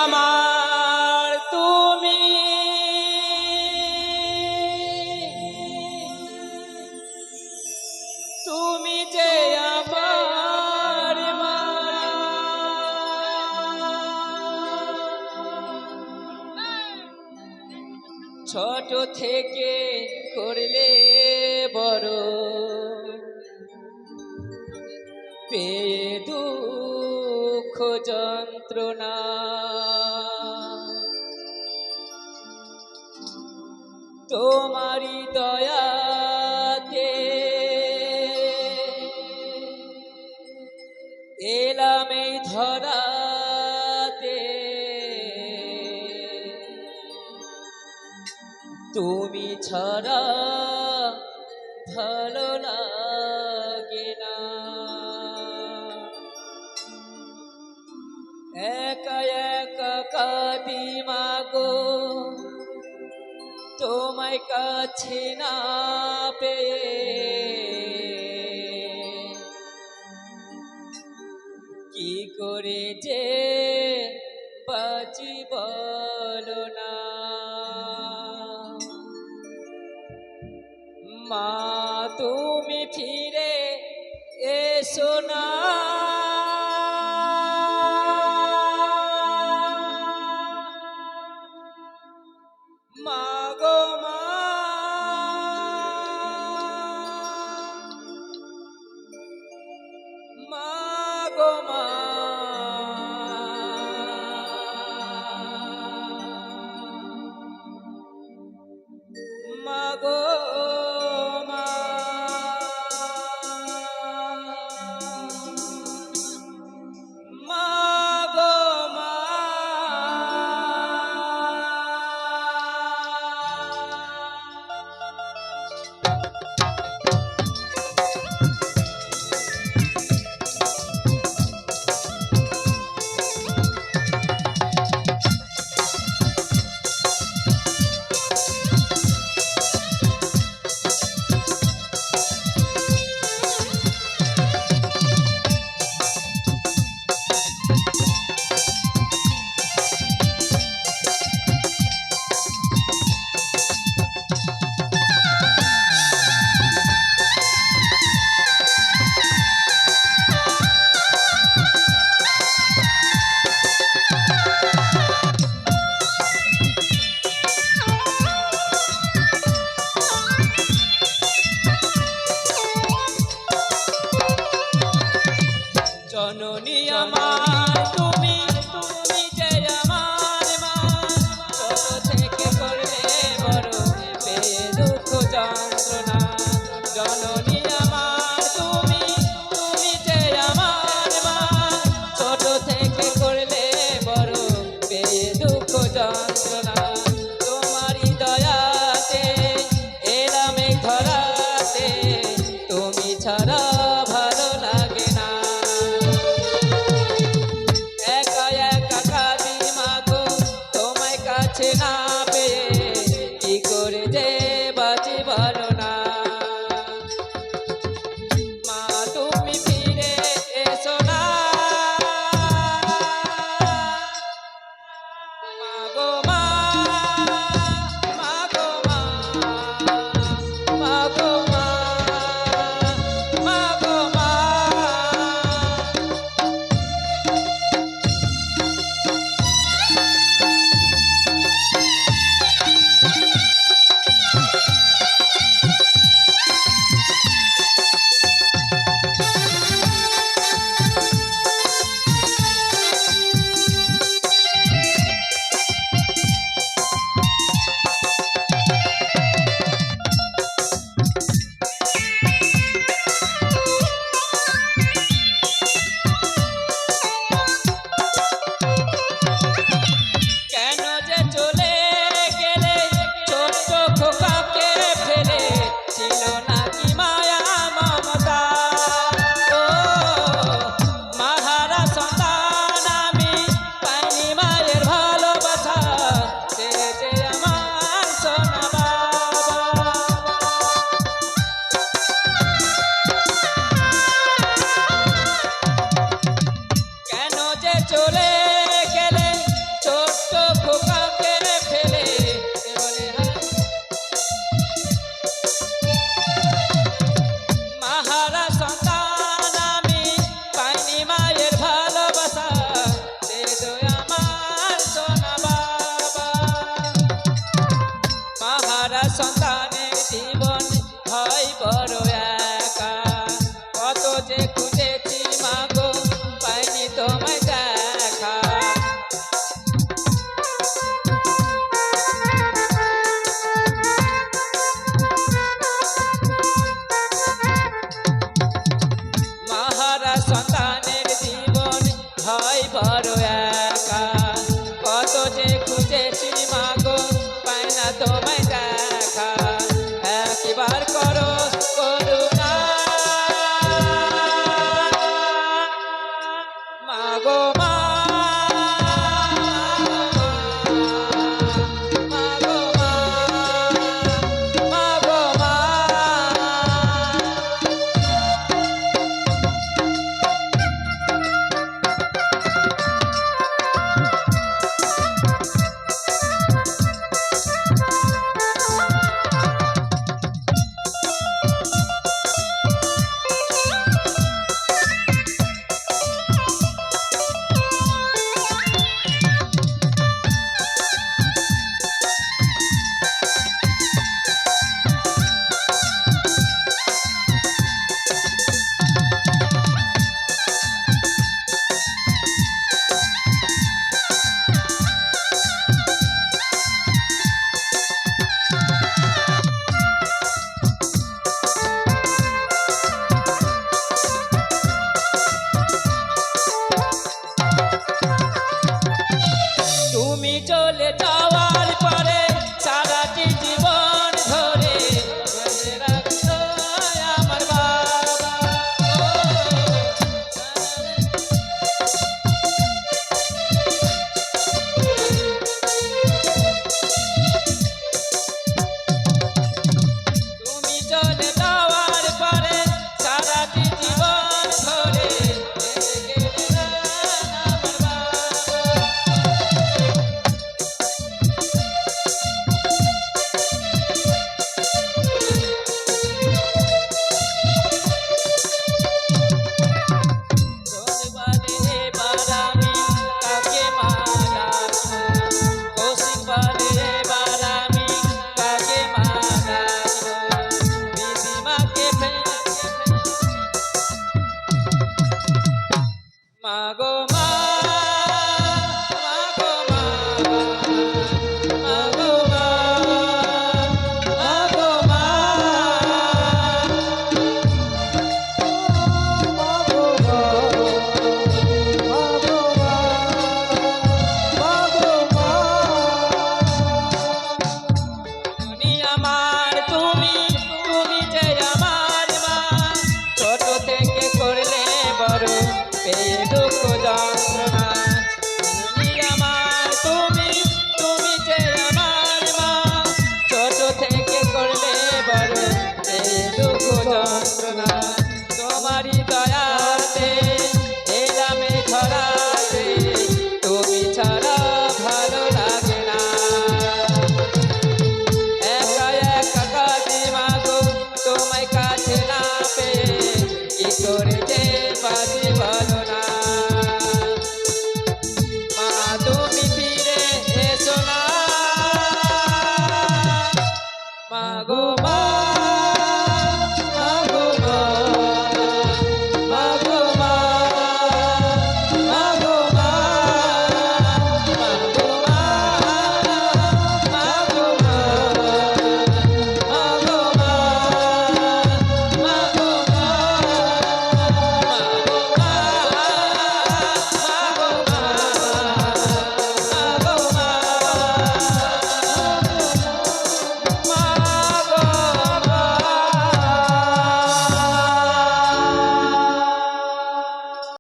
আমার তুমি তুমি যে আমার মা ছোট থেকে করলে বড় পেয়ে দুঃখ যন্ত্রণা তোমারি দয়াতে এলাম এই ধরাতে তুমি ছাড়া ভালো লাগে না একা একা কাঁদি মাগো তোমায় কাছে না পেয়ে কি করে যে বাঁচি বলো না মা তুমি ফিরে এসো না মা গো মা মা গো মা মা গো মা মা গো মা জননী আমার তুমি তুমি যে আমার মা ছোট থেকে করলে বড় পেয়ে দুঃখ যন্ত্রণা জননী আমার তুমি তুমি যে আমার মা ছোট থেকে করলে বড় পেয়ে দুঃখ যন্ত্রণা তোমারই দয়াতে এলাম এই ধরাতে তুমি ছাড়া ভালো লাগে না না পেয়ে কি করে যে বাঁচি ভালো না খোঁজে খুঁজেছি মাগো পাই না তোমায় দেখা একবার করো করুণা মাগো মা মাগো মা মাগো মা তুমি চলে যাও